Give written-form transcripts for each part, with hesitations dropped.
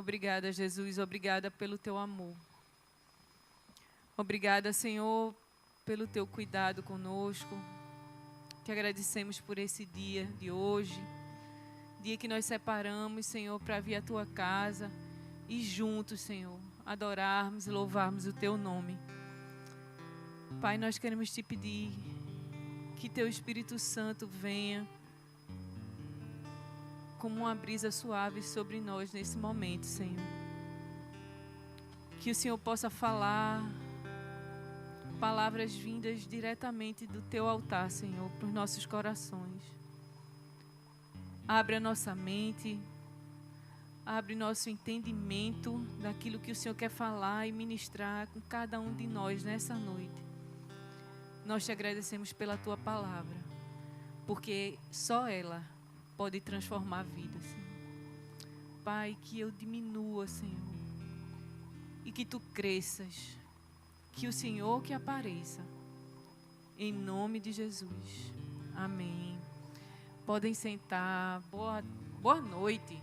Obrigada, Jesus. Obrigada pelo teu amor. Obrigada, Senhor, pelo teu cuidado conosco. Te agradecemos por esse dia de hoje. Dia que nós separamos, Senhor, para vir à tua casa e juntos, Senhor, adorarmos e louvarmos o teu nome. Pai, nós queremos te pedir que teu Espírito Santo venha como uma brisa suave sobre nós nesse momento, Senhor. Que o Senhor possa falar palavras vindas diretamente do teu altar, Senhor, para os nossos corações. Abre a nossa mente, abre nosso entendimento daquilo que o Senhor quer falar e ministrar com cada um de nós nessa noite. Nós te agradecemos pela tua palavra, porque só ela pode transformar vidas, Senhor. Pai, que eu diminua, Senhor, e que tu cresças, que o Senhor que apareça, em nome de Jesus. Amém. Podem sentar. Boa noite.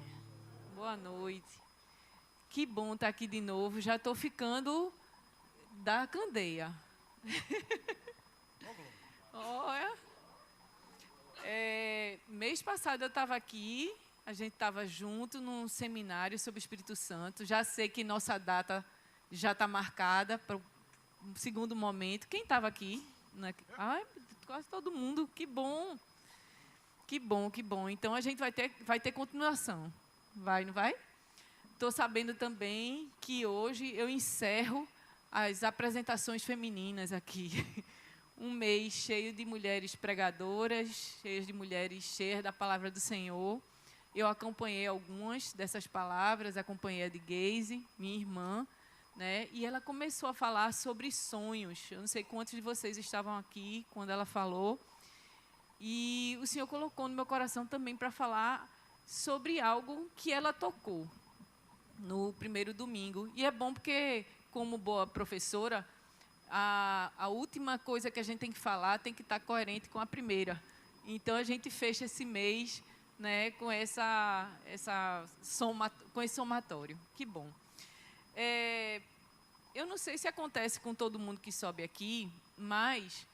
Boa noite. Que bom estar aqui de novo. Já estou ficando da candeia. Olha. Mês passado eu estava aqui, a gente estava junto num seminário sobre o Espírito Santo. Já sei que nossa data já está marcada para o segundo momento. Quem estava aqui? Ai, quase todo mundo. Que bom. Que bom, que bom. Então a gente vai ter continuação. Vai, não vai? Estou sabendo também que hoje eu encerro as apresentações femininas aqui. Um mês cheio de mulheres pregadoras, cheias de mulheres cheias da palavra do Senhor. Eu acompanhei algumas dessas palavras, acompanhei a de Geise, minha irmã, né? E ela começou a falar sobre sonhos. Eu não sei quantos de vocês estavam aqui quando ela falou. E o Senhor colocou no meu coração também para falar sobre algo que ela tocou no primeiro domingo. E é bom porque, como boa professora, a última coisa que a gente tem que falar tem que estar coerente com a primeira. Então, a gente fecha esse mês, né, com esse somatório. Que bom. Eu não sei se acontece com todo mundo que sobe aqui, mas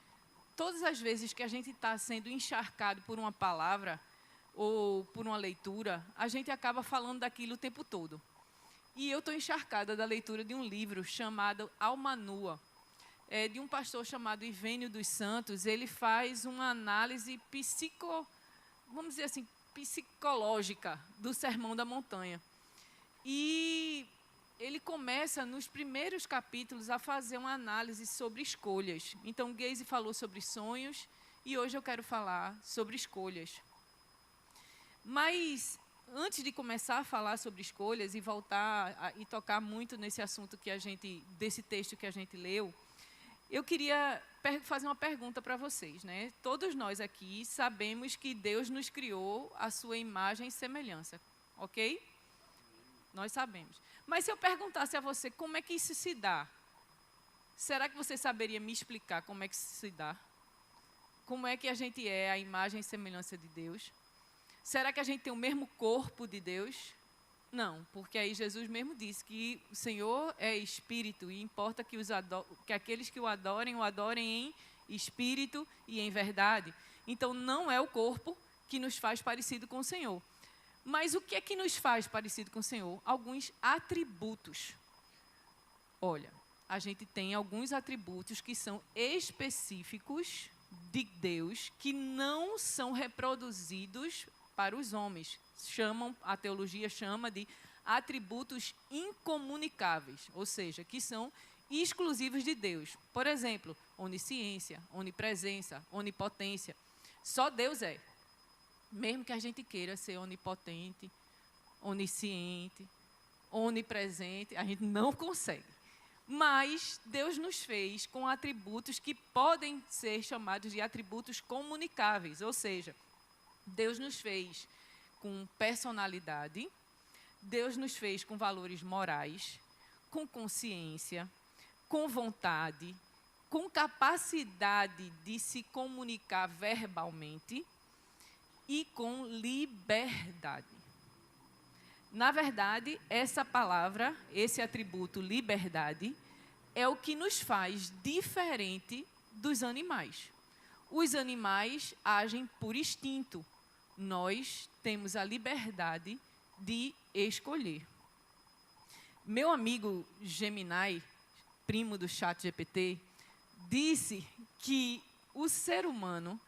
todas as vezes que a gente está sendo encharcado por uma palavra ou por uma leitura, a gente acaba falando daquilo o tempo todo. E eu estou encharcada da leitura de um livro chamado Alma Nua, de um pastor chamado Ivênio dos Santos. Ele faz uma análise vamos dizer assim, psicológica do Sermão da Montanha. E ele começa, nos primeiros capítulos, a fazer uma análise sobre escolhas. Então, Geise falou sobre sonhos e hoje eu quero falar sobre escolhas. Mas, antes de começar a falar sobre escolhas e voltar e tocar muito nesse assunto desse texto que a gente leu, eu queria fazer uma pergunta para vocês, né? Todos nós aqui sabemos que Deus nos criou à sua imagem e semelhança, ok? Nós sabemos. Mas se eu perguntasse a você como é que isso se dá, será que você saberia me explicar como é que isso se dá? Como é que a gente é a imagem e semelhança de Deus? Será que a gente tem o mesmo corpo de Deus? Não, porque aí Jesus mesmo disse que o Senhor é Espírito e importa que aqueles que o adorem em Espírito e em verdade. Então, não é o corpo que nos faz parecido com o Senhor. Mas o que é que nos faz parecido com o Senhor? Alguns atributos. Olha, a gente tem alguns atributos que são específicos de Deus, que não são reproduzidos para os homens. A teologia chama de atributos incomunicáveis, ou seja, que são exclusivos de Deus. Por exemplo, onisciência, onipresença, onipotência. Só Deus é. Mesmo que a gente queira ser onipotente, onisciente, onipresente, a gente não consegue. Mas Deus nos fez com atributos que podem ser chamados de atributos comunicáveis, ou seja, Deus nos fez com personalidade, Deus nos fez com valores morais, com consciência, com vontade, com capacidade de se comunicar verbalmente e com liberdade. Na verdade, essa palavra, esse atributo liberdade, é o que nos faz diferente dos animais. Os animais agem por instinto. Nós temos a liberdade de escolher. Meu amigo Gemini, primo do ChatGPT, disse que o ser humano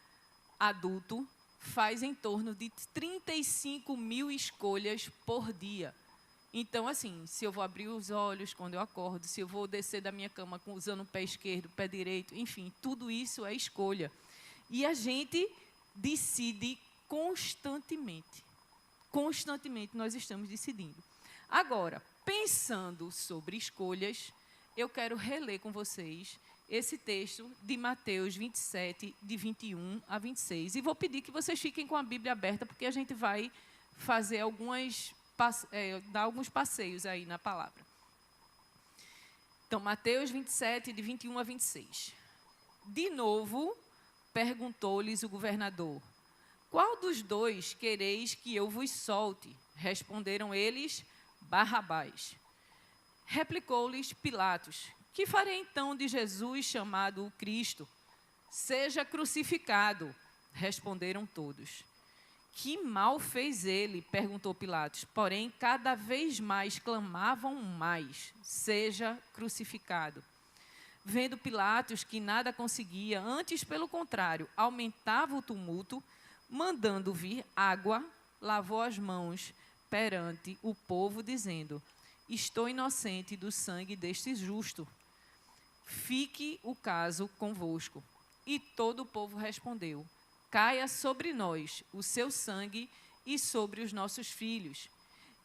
adulto faz em torno de 35 mil escolhas por dia. Então, assim, se eu vou abrir os olhos quando eu acordo, se eu vou descer da minha cama usando o pé esquerdo, o pé direito, enfim, tudo isso é escolha. E a gente decide constantemente. Constantemente nós estamos decidindo. Agora, pensando sobre escolhas, eu quero reler com vocês esse texto de Mateus 27, de 21 a 26. E vou pedir que vocês fiquem com a Bíblia aberta, porque a gente vai fazer dar alguns passeios aí na palavra. Então, Mateus 27, de 21 a 26. De novo, perguntou-lhes o governador: qual dos dois quereis que eu vos solte? Responderam eles: Barrabás. Replicou-lhes Pilatos: que farei então de Jesus chamado o Cristo? Seja crucificado. Responderam todos. Que mal fez ele? Perguntou Pilatos. Porém, cada vez mais clamavam mais: seja crucificado. Vendo Pilatos que nada conseguia, antes, pelo contrário, aumentava o tumulto, mandando vir água, lavou as mãos perante o povo, dizendo: estou inocente do sangue deste justo. Fique o caso convosco. E todo o povo respondeu: caia sobre nós o seu sangue e sobre os nossos filhos.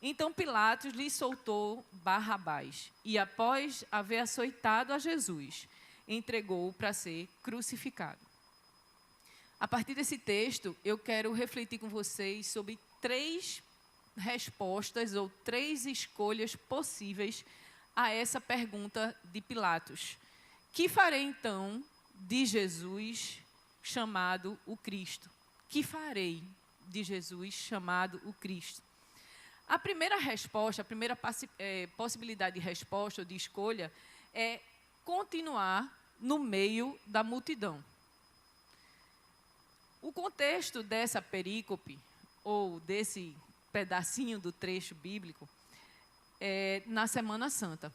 Então Pilatos lhe soltou Barrabás e, após haver açoitado a Jesus, entregou-o para ser crucificado. A partir desse texto, eu quero refletir com vocês sobre 3 respostas ou 3 escolhas possíveis a essa pergunta de Pilatos. Que farei então de Jesus chamado o Cristo? Que farei de Jesus chamado o Cristo? A primeira resposta, a primeira possibilidade de resposta ou de escolha é continuar no meio da multidão. O contexto dessa perícope, ou desse pedacinho do trecho bíblico, é na Semana Santa.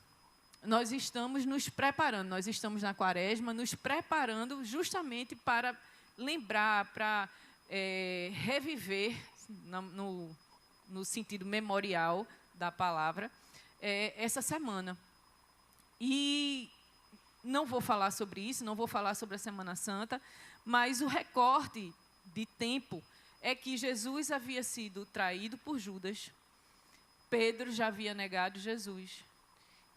Nós estamos nos preparando, nós estamos na Quaresma, nos preparando justamente para lembrar, para reviver, no sentido memorial da palavra, essa semana. E não vou falar sobre isso, não vou falar sobre a Semana Santa, mas o recorte de tempo é que Jesus havia sido traído por Judas, Pedro já havia negado Jesus,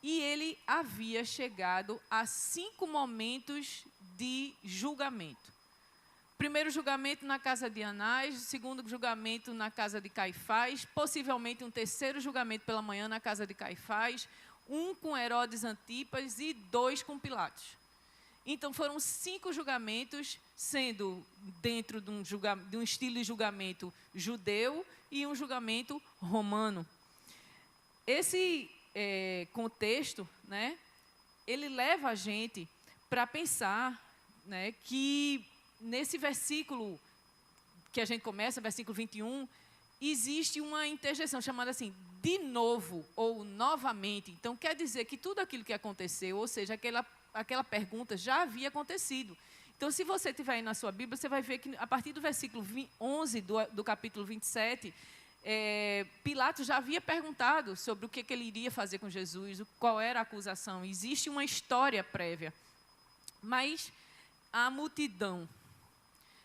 e ele havia chegado a 5 momentos de julgamento. Primeiro julgamento na casa de Anás, segundo julgamento na casa de Caifás, possivelmente um terceiro julgamento pela manhã na casa de Caifás, 1 com Herodes Antipas e 2 com Pilatos. Então, foram 5 julgamentos, sendo dentro de um estilo de julgamento judeu e um julgamento romano. Esse contexto, né, ele leva a gente para pensar, né, que nesse versículo que a gente começa, versículo 21, existe uma interjeição chamada assim, de novo ou novamente. Então, quer dizer que tudo aquilo que aconteceu, ou seja, aquela pergunta já havia acontecido. Então, se você tiver aí na sua Bíblia, você vai ver que a partir do versículo 11 do capítulo 27, Pilatos já havia perguntado sobre o que ele iria fazer com Jesus, qual era a acusação. Existe uma história prévia. Mas a multidão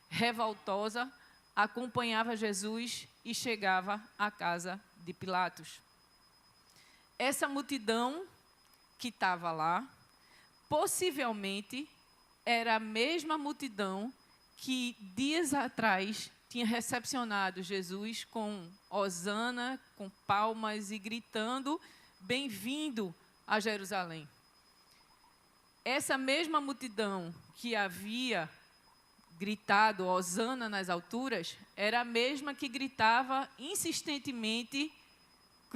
revoltosa acompanhava Jesus e chegava à casa de Pilatos. Essa multidão que estava lá, possivelmente era a mesma multidão que dias atrás tinha recepcionado Jesus com hosana, com palmas e gritando: bem-vindo a Jerusalém. Essa mesma multidão que havia gritado hosana nas alturas, era a mesma que gritava insistentemente: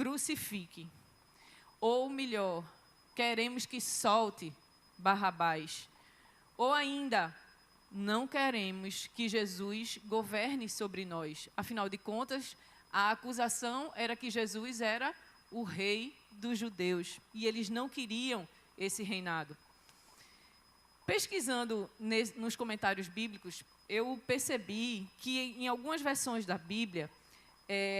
crucifique. Ou melhor, queremos que solte Barrabás. Ou ainda, não queremos que Jesus governe sobre nós. Afinal de contas, a acusação era que Jesus era o rei dos judeus. E eles não queriam esse reinado. Pesquisando nos comentários bíblicos, eu percebi que em algumas versões da Bíblia,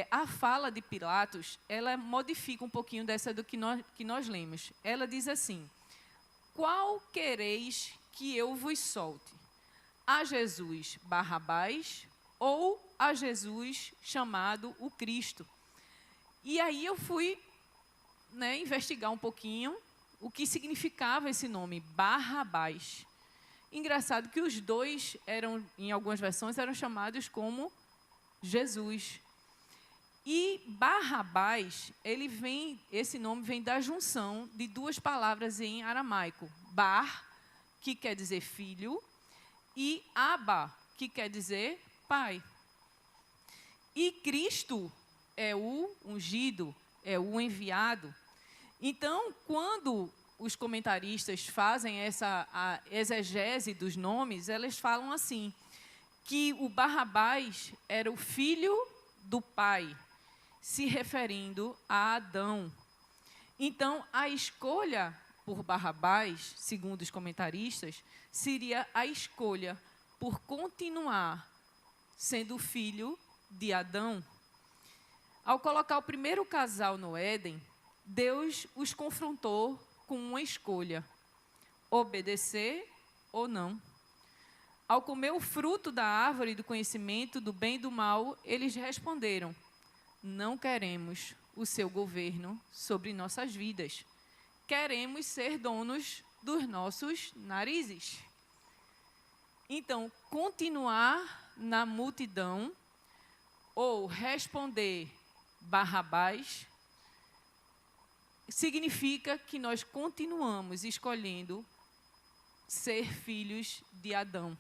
a fala de Pilatos, ela modifica um pouquinho dessa do que nós lemos. Ela diz assim: qual quereis que eu vos solte? A Jesus Barrabás ou a Jesus chamado o Cristo? E aí eu fui investigar um pouquinho o que significava esse nome, Barrabás. Engraçado que os dois em algumas versões, eram chamados como Jesus. E Barrabás, esse nome vem da junção de duas palavras em aramaico. Bar, que quer dizer filho, e Abba, que quer dizer pai. E Cristo é o ungido, é o enviado. Então, quando os comentaristas fazem a exegese dos nomes, eles falam assim, que o Barrabás era o filho do pai, se referindo a Adão. Então, a escolha por Barrabás, segundo os comentaristas, seria a escolha por continuar sendo filho de Adão. Ao colocar o primeiro casal no Éden, Deus os confrontou com uma escolha: obedecer ou não. Ao comer o fruto da árvore do conhecimento do bem e do mal, eles responderam: não queremos o seu governo sobre nossas vidas. Queremos ser donos dos nossos narizes. Então, continuar na multidão ou responder Barrabás significa que nós continuamos escolhendo ser filhos de Adão.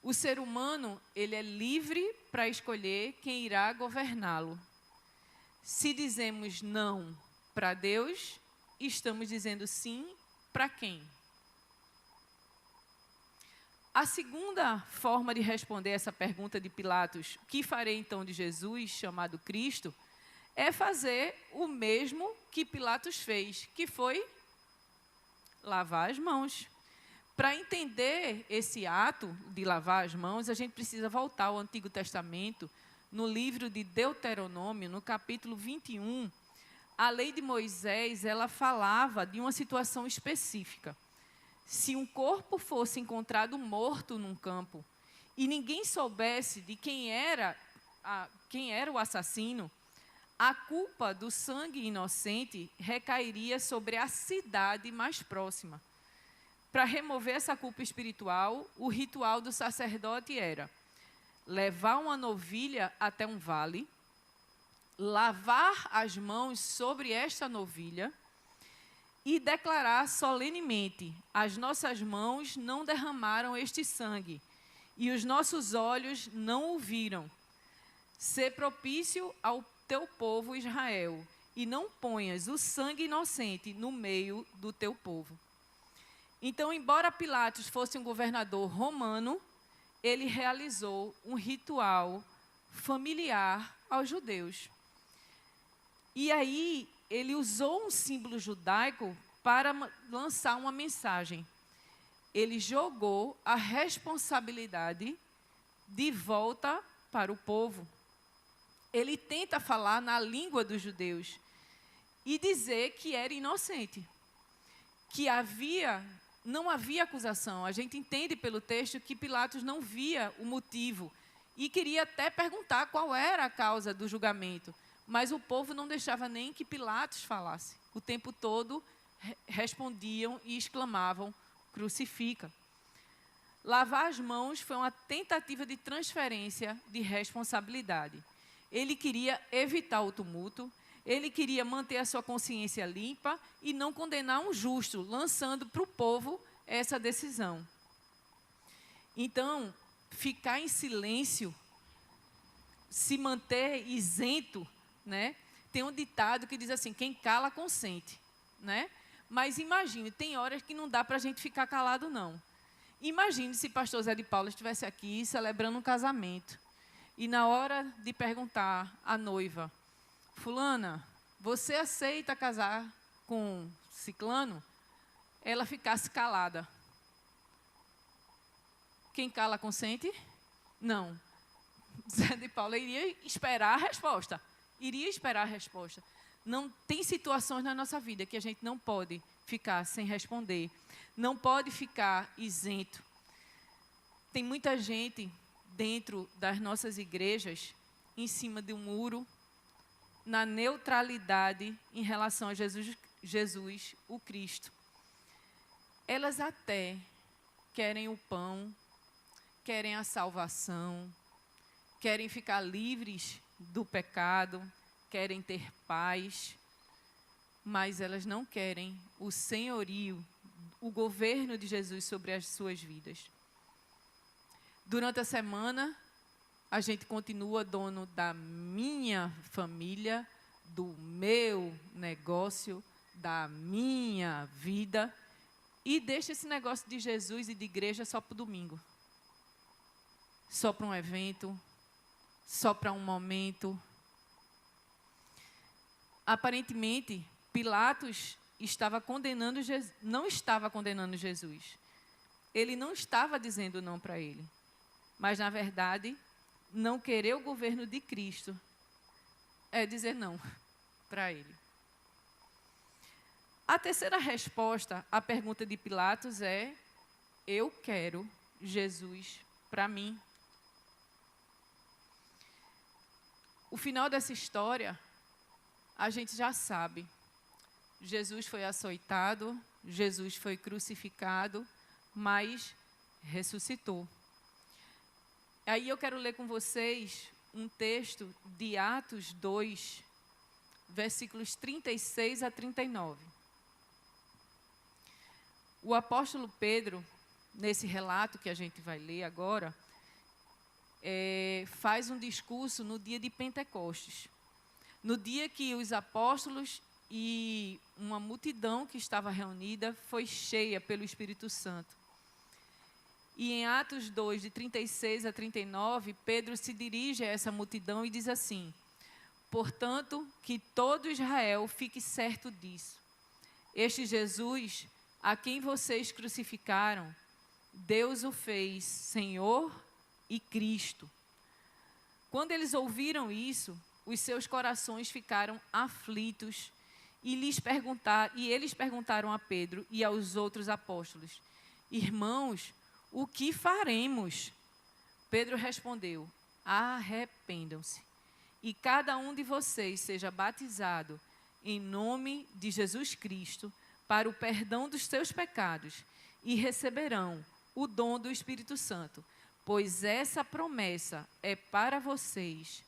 O ser humano, ele é livre para escolher quem irá governá-lo. Se dizemos não para Deus, estamos dizendo sim para quem? A segunda forma de responder essa pergunta de Pilatos, o que farei então de Jesus, chamado Cristo, é fazer o mesmo que Pilatos fez, que foi lavar as mãos. Para entender esse ato de lavar as mãos, a gente precisa voltar ao Antigo Testamento, no livro de Deuteronômio, no capítulo 21. A lei de Moisés, ela falava de uma situação específica. Se um corpo fosse encontrado morto num campo e ninguém soubesse de quem era o assassino, a culpa do sangue inocente recairia sobre a cidade mais próxima. Para remover essa culpa espiritual, o ritual do sacerdote era levar uma novilha até um vale, lavar as mãos sobre esta novilha e declarar solenemente: as nossas mãos não derramaram este sangue e os nossos olhos não o viram. Ser propício ao teu povo Israel e não ponhas o sangue inocente no meio do teu povo. Então, embora Pilatos fosse um governador romano, ele realizou um ritual familiar aos judeus. E aí, ele usou um símbolo judaico para lançar uma mensagem. Ele jogou a responsabilidade de volta para o povo. Ele tenta falar na língua dos judeus e dizer que era inocente, que não havia acusação. A gente entende pelo texto que Pilatos não via o motivo e queria até perguntar qual era a causa do julgamento, mas o povo não deixava nem que Pilatos falasse. O tempo todo respondiam e exclamavam: crucifica. Lavar as mãos foi uma tentativa de transferência de responsabilidade. Ele queria evitar o tumulto, ele queria manter a sua consciência limpa e não condenar um justo, lançando para o povo essa decisão. Então, ficar em silêncio, se manter isento, Tem um ditado que diz assim, quem cala, consente, né? Mas imagine, tem horas que não dá para a gente ficar calado, não. Imagine se pastor Zé de Paula estivesse aqui celebrando um casamento. E na hora de perguntar à noiva, fulana, você aceita casar com ciclano? Ela ficasse calada. Quem cala, consente? Não. Zé de Paula iria esperar a resposta. Iria esperar a resposta. Não tem situações na nossa vida que a gente não pode ficar sem responder. Não pode ficar isento. Tem muita gente dentro das nossas igrejas, em cima de um muro, na neutralidade em relação a Jesus, o Cristo. Elas até querem o pão, querem a salvação, querem ficar livres do pecado, querem ter paz, mas elas não querem o senhorio, o governo de Jesus sobre as suas vidas. Durante a semana, a gente continua dono da minha família, do meu negócio, da minha vida, e deixa esse negócio de Jesus e de igreja só para o domingo. Só para um evento, só para um momento. Aparentemente, Pilatos não estava condenando Jesus. Ele não estava dizendo não para ele. Mas, na verdade, não querer o governo de Cristo é dizer não para ele. A terceira resposta à pergunta de Pilatos é: eu quero Jesus para mim. O final dessa história, a gente já sabe. Jesus foi açoitado, Jesus foi crucificado, mas ressuscitou. Aí eu quero ler com vocês um texto de Atos 2, versículos 36 a 39. O apóstolo Pedro, nesse relato que a gente vai ler agora, faz um discurso no dia de Pentecostes. No dia que os apóstolos e uma multidão que estava reunida foi cheia pelo Espírito Santo. E em Atos 2, de 36 a 39, Pedro se dirige a essa multidão e diz assim: portanto, que todo Israel fique certo disso. Este Jesus, a quem vocês crucificaram, Deus o fez Senhor e Cristo. Quando eles ouviram isso, os seus corações ficaram aflitos e eles perguntaram a Pedro e aos outros apóstolos: irmãos, o que faremos? Pedro respondeu: arrependam-se e cada um de vocês seja batizado em nome de Jesus Cristo para o perdão dos seus pecados e receberão o dom do Espírito Santo, pois essa promessa é para vocês,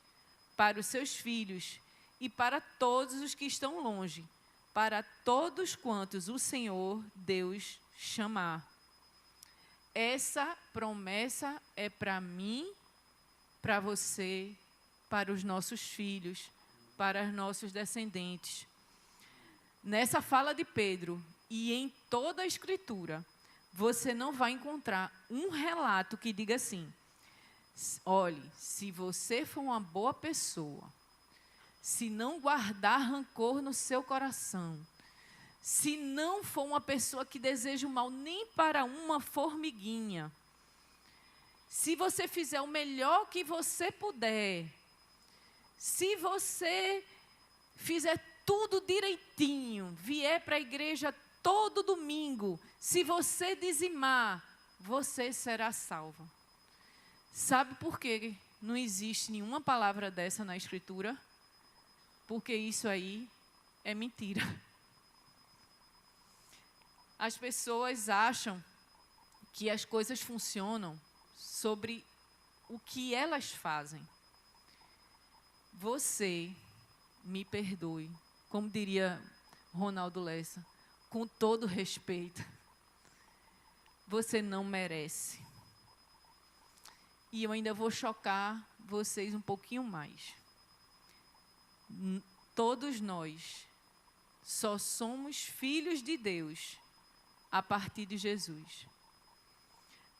para os seus filhos e para todos os que estão longe, para todos quantos o Senhor Deus chamar. Essa promessa é para mim, para você, para os nossos filhos, para os nossos descendentes. Nessa fala de Pedro e em toda a Escritura, você não vai encontrar um relato que diga assim: olhe, se você for uma boa pessoa, se não guardar rancor no seu coração, se não for uma pessoa que deseja o mal nem para uma formiguinha, se você fizer o melhor que você puder, se você fizer tudo direitinho, vier para a igreja todo domingo, se você dizimar, você será salvo. Sabe por que não existe nenhuma palavra dessa na Escritura? Porque isso aí é mentira. As pessoas acham que as coisas funcionam sobre o que elas fazem. Você, me perdoe, como diria Ronaldo Lessa, com todo respeito, você não merece. E eu ainda vou chocar vocês um pouquinho mais. todos nós só somos filhos de Deus a partir de Jesus.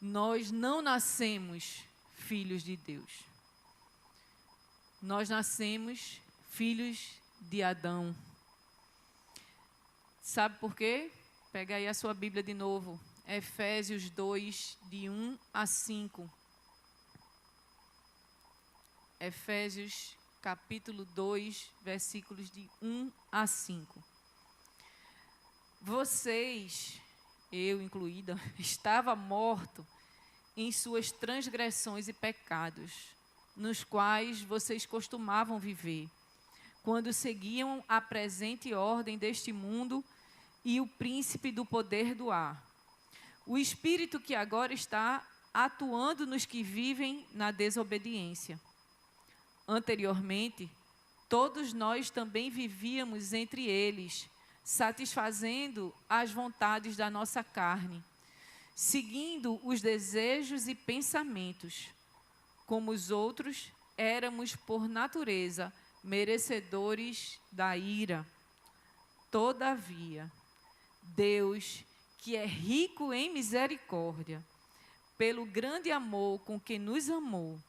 Nós não nascemos filhos de Deus. Nós nascemos filhos de Adão. Sabe por quê? Pega aí a sua Bíblia de novo. Efésios 2, de 1 a 5. Efésios, capítulo 2, versículos de 1 a 5. Vocês, eu incluída, estava morto em suas transgressões e pecados, nos quais vocês costumavam viver, quando seguiam a presente ordem deste mundo e o príncipe do poder do ar, o espírito que agora está atuando nos que vivem na desobediência. Anteriormente, todos nós também vivíamos entre eles, satisfazendo as vontades da nossa carne, seguindo os desejos e pensamentos. Como os outros, éramos por natureza merecedores da ira. Todavia, Deus, que é rico em misericórdia, pelo grande amor com que nos amou,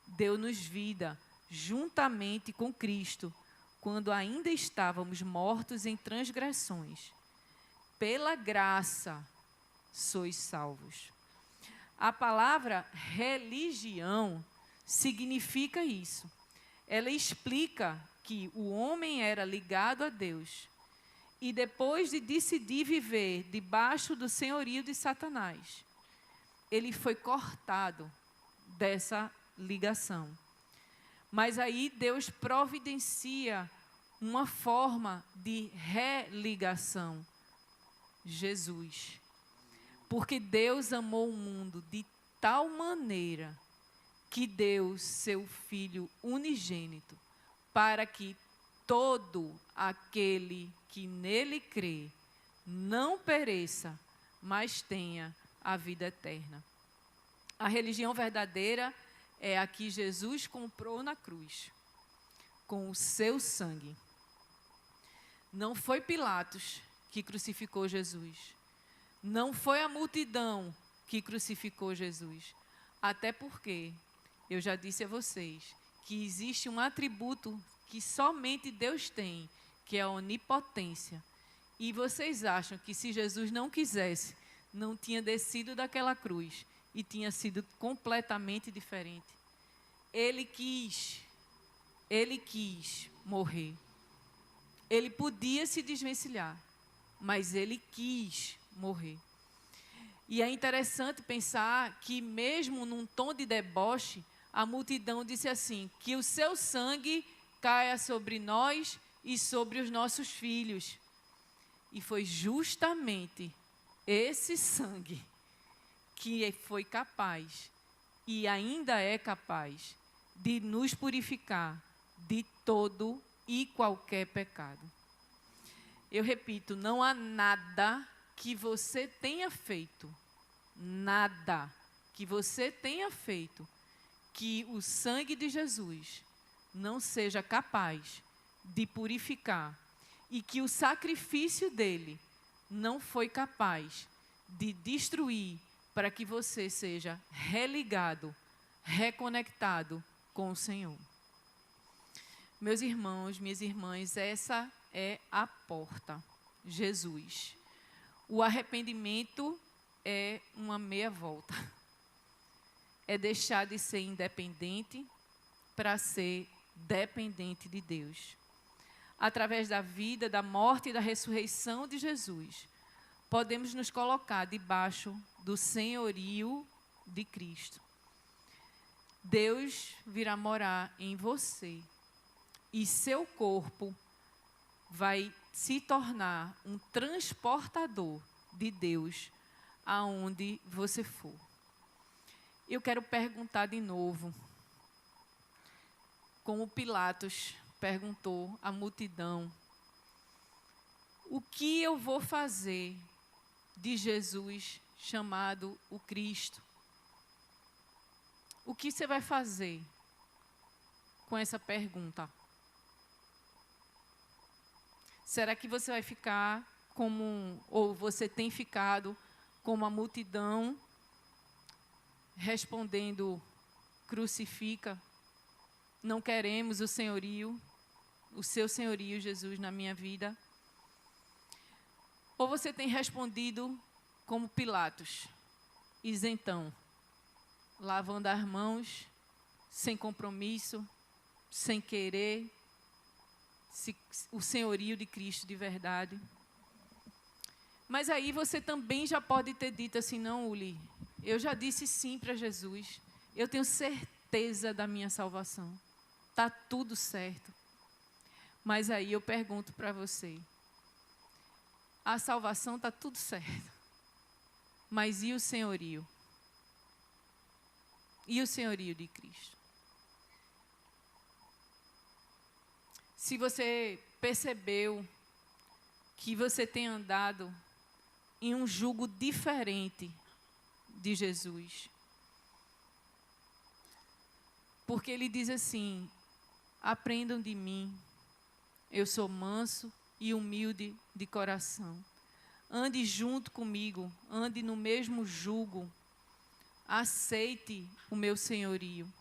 deu-nos vida juntamente com Cristo, quando ainda estávamos mortos em transgressões. Pela graça sois salvos. A palavra religião significa isso. Ela explica que o homem era ligado a Deus e depois de decidir viver debaixo do senhorio de Satanás, ele foi cortado dessa ligação. Mas aí Deus providencia uma forma de religação. Jesus. Porque Deus amou o mundo de tal maneira que deu seu Filho unigênito, para que todo aquele que nele crê não pereça, mas tenha a vida eterna. A religião verdadeira é a que Jesus comprou na cruz, com o seu sangue. Não foi Pilatos que crucificou Jesus. Não foi a multidão que crucificou Jesus. Até porque, eu já disse a vocês, que existe um atributo que somente Deus tem, que é a onipotência. E vocês acham que se Jesus não quisesse, não tinha descido daquela cruz e tinha sido completamente diferente? Ele quis morrer. Ele podia se desvencilhar, mas ele quis morrer. E é interessante pensar que mesmo num tom de deboche, a multidão disse assim, que o seu sangue caia sobre nós e sobre os nossos filhos. E foi justamente esse sangue que foi capaz, e ainda é capaz, de nos purificar de todo e qualquer pecado. Eu repito, não há nada que você tenha feito, nada que você tenha feito, que o sangue de Jesus não seja capaz de purificar e que o sacrifício dele não foi capaz de destruir para que você seja religado, reconectado com o Senhor. Meus irmãos, minhas irmãs, essa é a porta, Jesus. O arrependimento é uma meia volta. É deixar de ser independente para ser dependente de Deus. Através da vida, da morte e da ressurreição de Jesus, podemos nos colocar debaixo do senhorio de Cristo. Deus virá morar em você e seu corpo vai se tornar um transportador de Deus aonde você for. Eu quero perguntar de novo, como Pilatos perguntou à multidão, o que eu vou fazer de Jesus chamado o Cristo? O que você vai fazer com essa pergunta? Será que você vai ficar ou você tem ficado como a multidão, respondendo, crucifica, não queremos o senhorio, o seu senhorio, Jesus, na minha vida? Ou você tem respondido como Pilatos, isentão, lavando as mãos, sem compromisso, sem querer o senhorio de Cristo de verdade? Mas aí você também já pode ter dito assim: não, Uli, eu já disse sim para Jesus, eu tenho certeza da minha salvação, está tudo certo. Mas aí eu pergunto para você, a salvação está tudo certo, mas e o senhorio? E o senhorio de Cristo? Se você percebeu que você tem andado em um jugo diferente de Jesus, porque ele diz assim: aprendam de mim, eu sou manso e humilde de coração. Ande junto comigo, ande no mesmo jugo, aceite o meu senhorio.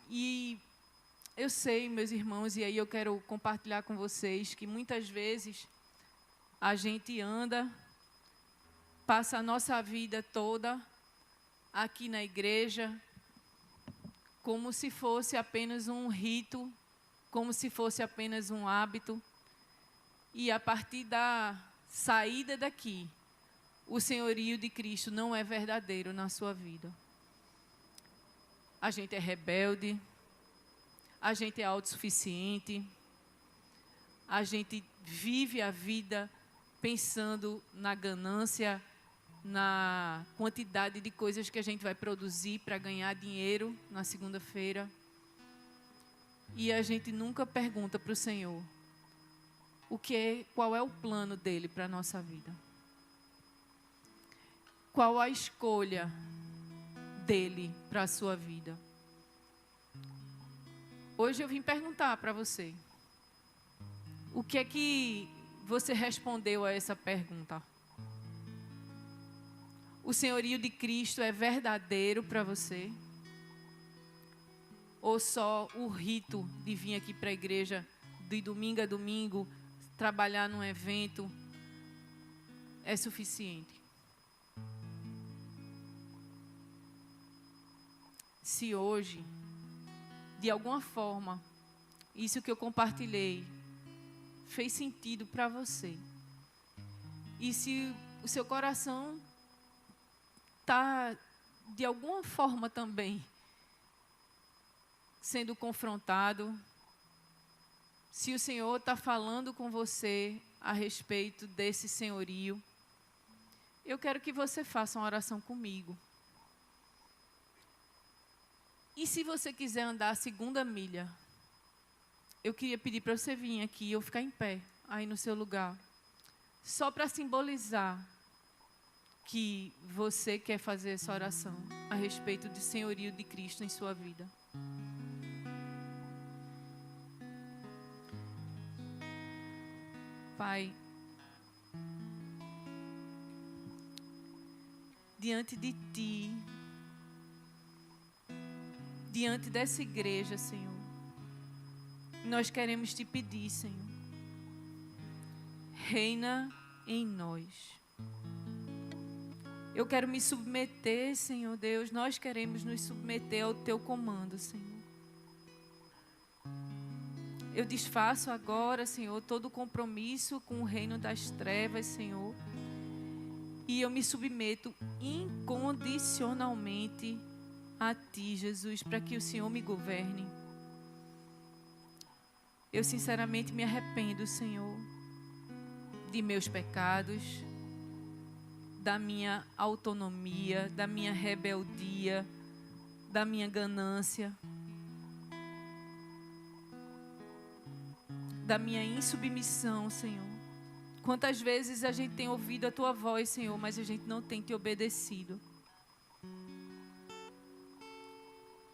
E eu sei, meus irmãos, e aí eu quero compartilhar com vocês que muitas vezes a gente anda, passa a nossa vida toda aqui na igreja, como se fosse apenas um rito, como se fosse apenas um hábito. E a partir da saída daqui, o senhorio de Cristo não é verdadeiro na sua vida. A gente é rebelde, a gente é autossuficiente, a gente vive a vida pensando na ganância, na quantidade de coisas que a gente vai produzir para ganhar dinheiro na segunda-feira. E a gente nunca pergunta para o Senhor qual é o plano dele para a nossa vida. Qual a escolha dele para a sua vida. Hoje eu vim perguntar para você, o que é que você respondeu a essa pergunta? O senhorio de Cristo é verdadeiro para você? Ou só o rito de vir aqui para a igreja de domingo a domingo, trabalhar num evento, é suficiente? Se hoje, de alguma forma, isso que eu compartilhei fez sentido para você, e se o seu coração está, de alguma forma também, sendo confrontado, se o Senhor está falando com você a respeito desse senhorio, eu quero que você faça uma oração comigo. E se você quiser andar a segunda milha, eu queria pedir para você vir aqui ou ficar em pé, aí no seu lugar, só para simbolizar que você quer fazer essa oração a respeito do senhorio de Cristo em sua vida. Pai, diante de Ti, diante dessa igreja, Senhor, nós queremos Te pedir, Senhor, reina em nós. Eu quero me submeter, Senhor Deus, nós queremos nos submeter ao Teu comando, Senhor. Eu desfaço agora, Senhor, todo o compromisso com o reino das trevas, Senhor. E eu me submeto incondicionalmente a Ti, Jesus, para que o Senhor me governe. Eu sinceramente me arrependo, Senhor, de meus pecados, da minha autonomia, da minha rebeldia, da minha ganância, da minha insubmissão, Senhor. Quantas vezes a gente tem ouvido a Tua voz, Senhor, mas a gente não tem Te obedecido.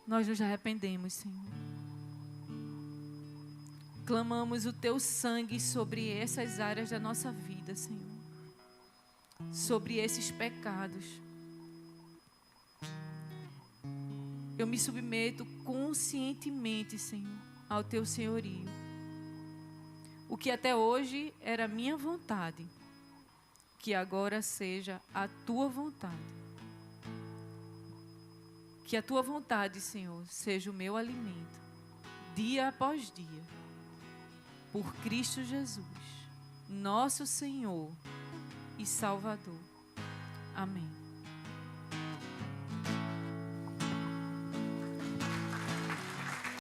Nós nos arrependemos, Senhor. Clamamos o teu sangue sobre essas áreas da nossa vida, Senhor. Sobre esses pecados. Eu me submeto conscientemente, Senhor, ao teu senhorio. O que até hoje era minha vontade, que agora seja a tua vontade. Que a tua vontade, Senhor, seja o meu alimento, dia após dia, por Cristo Jesus, nosso Senhor e Salvador. Amém.